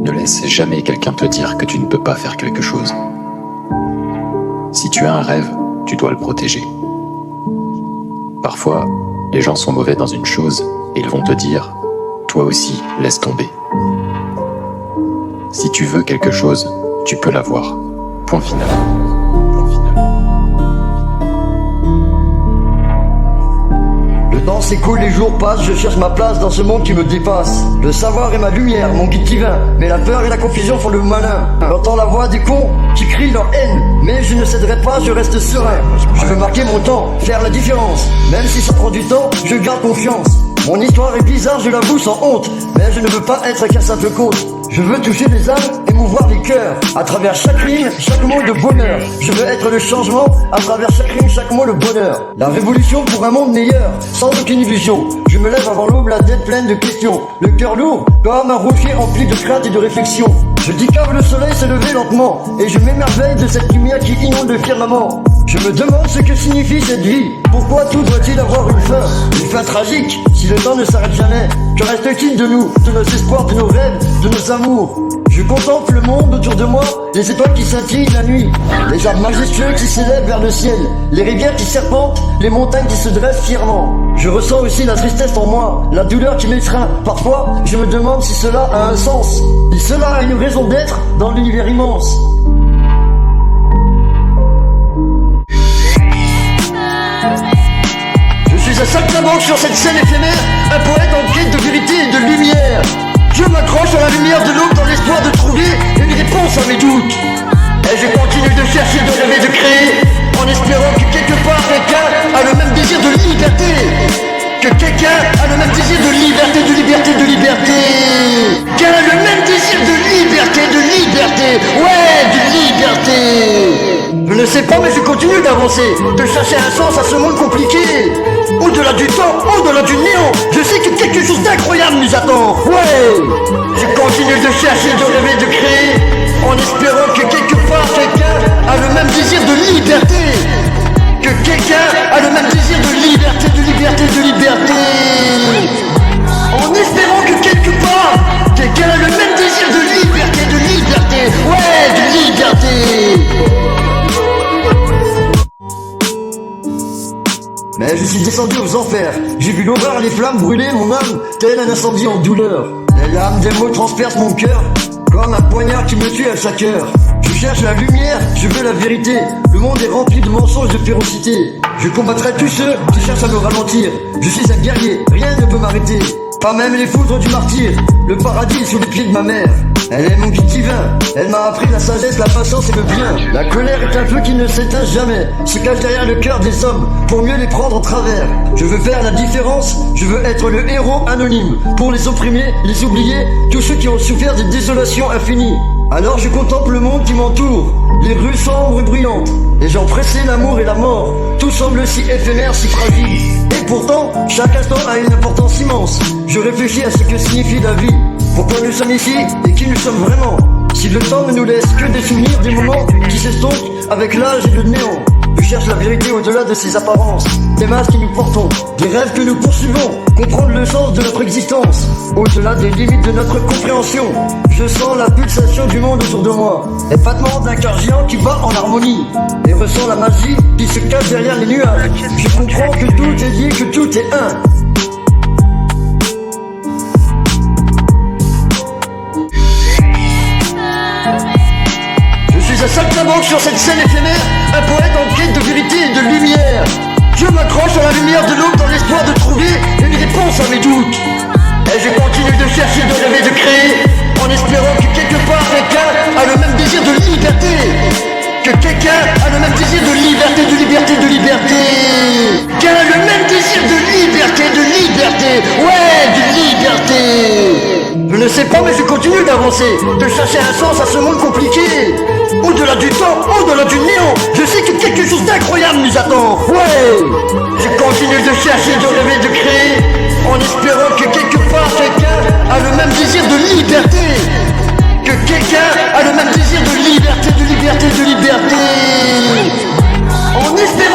Ne laisse jamais quelqu'un te dire que tu ne peux pas faire quelque chose. Si tu as un rêve, tu dois le protéger. Parfois, les gens sont mauvais dans une chose et ils vont te dire « Toi aussi, laisse tomber ». Si tu veux quelque chose, tu peux l'avoir. Point final. Le temps s'écoule, les jours passent, je cherche ma place dans ce monde qui me dépasse. Le savoir est ma lumière, mon guide divin, mais la peur et la confusion font le malin. J'entends la voix des cons qui crient leur haine, mais je ne céderai pas, je reste serein. Je veux marquer mon temps, faire la différence. Même si ça prend du temps, je garde confiance. Mon histoire est bizarre, je l'avoue sans honte, mais je ne veux pas être qu'un simple compte. Je veux toucher les âmes, émouvoir les cœurs. À travers chaque rime, chaque mot de bonheur. Je veux être le changement, à travers chaque rime, chaque mot le bonheur. La révolution pour un monde meilleur, sans aucune illusion. Je me lève avant l'aube, la tête pleine de questions. Le cœur lourd, comme un rocher empli de crainte et de réflexion. Je dis que le soleil s'est levé lentement, et je m'émerveille de cette lumière qui inonde le firmament. Je me demande ce que signifie cette vie. Pourquoi tout doit-il avoir une fin tragique, si le temps ne s'arrête jamais. Que reste-t-il de nous, de nos espoirs, de nos rêves, de nos amours? Je contemple le monde autour de moi, les étoiles qui scintillent la nuit, les arbres majestueux qui s'élèvent vers le ciel, les rivières qui serpentent, les montagnes qui se dressent fièrement. Je ressens aussi la tristesse en moi, la douleur qui m'étreint. Parfois, je me demande si cela a un sens, si cela a une raison d'être dans l'univers immense. Je suis un saltimbanque sur cette scène éphémère, un poète en quête de vérité et de lumière. Je m'accroche à la lumière de l'aube dans l'espoir de trouver une réponse à mes doutes. Et je continue de chercher, de rêver, de créer, en espérant que quelque part quelqu'un a le même désir de liberté. Que quelqu'un a le même désir de liberté, de liberté, de liberté. Qu'un a le même désir de liberté, de liberté. Ouais, de liberté. Je ne sais pas, mais je continue d'avancer, de chercher un sens à ce monde compliqué. Au-delà du temps, au-delà du néant, je sais que quelque chose d'incroyable nous attend. Ouais, je continue de chercher, de rêver, de créer, en espérant que quelque part quelqu'un a le même désir de liberté. Que quelqu'un a le même désir de liberté, de liberté, de liberté. En espérant que quelque part quelqu'un a le même désir de liberté, de liberté. Ouais, de liberté. Mais je suis descendu aux enfers, j'ai vu l'horreur, les flammes brûler mon âme, tel un incendie en douleur. Les lames des mots transpercent mon cœur, comme un poignard qui me tue à chaque heure. Je cherche la lumière, je veux la vérité, le monde est rempli de mensonges, de férocité. Je combattrai tous ceux qui cherchent à me ralentir, je suis un guerrier, rien ne peut m'arrêter. Pas même les foudres du martyr, le paradis est sous les pieds de ma mère. Elle est mon guide divin, elle m'a appris la sagesse, la patience et le bien. La colère est un feu qui ne s'éteint jamais, se cache derrière le cœur des hommes, pour mieux les prendre en travers. Je veux faire la différence, je veux être le héros anonyme, pour les opprimer, les oublier, tous ceux qui ont souffert des désolations infinies. Alors je contemple le monde qui m'entoure, les rues sombres et bruyantes, les gens pressés, l'amour et la mort, tout semble si éphémère, si fragile. Et pourtant, chaque instant a une importance immense. Je réfléchis à ce que signifie la vie, pourquoi nous sommes ici et qui nous sommes vraiment. Si le temps ne nous laisse que des souvenirs, des moments qui s'estompent avec l'âge et le néant. Je cherche la vérité au-delà de ces apparences, des masques que nous portons, des rêves que nous poursuivons, comprendre le sens de notre existence, au-delà des limites de notre compréhension. Je sens la pulsation du monde autour de moi, épatement d'un cœur géant qui bat en harmonie, et ressens la magie qui se cache derrière les nuages. Je comprends que tout est lié, que tout est un. Un saltimbanque sur cette scène éphémère, un poète en quête de vérité et de lumière. Je m'accroche à la lumière de l'aube dans l'espoir de trouver une réponse à mes doutes. Et je continue de chercher, de rêver, de créer, en espérant que quelque part quelqu'un a le même désir de liberté. Que quelqu'un a le même désir de liberté, de liberté, de liberté. Qu'un a le même désir de liberté, de liberté. Ouais, de liberté. Je ne sais pas, mais je continue d'avancer, de chercher un sens à ce monde compliqué. Au-delà du temps, au-delà du néant, je sais que quelque chose d'incroyable nous attend. Ouais, je continue de chercher, de rêver, de créer, en espérant que quelque part quelqu'un a le même désir de liberté. Que quelqu'un a le même désir de liberté, de liberté, de liberté. En espérant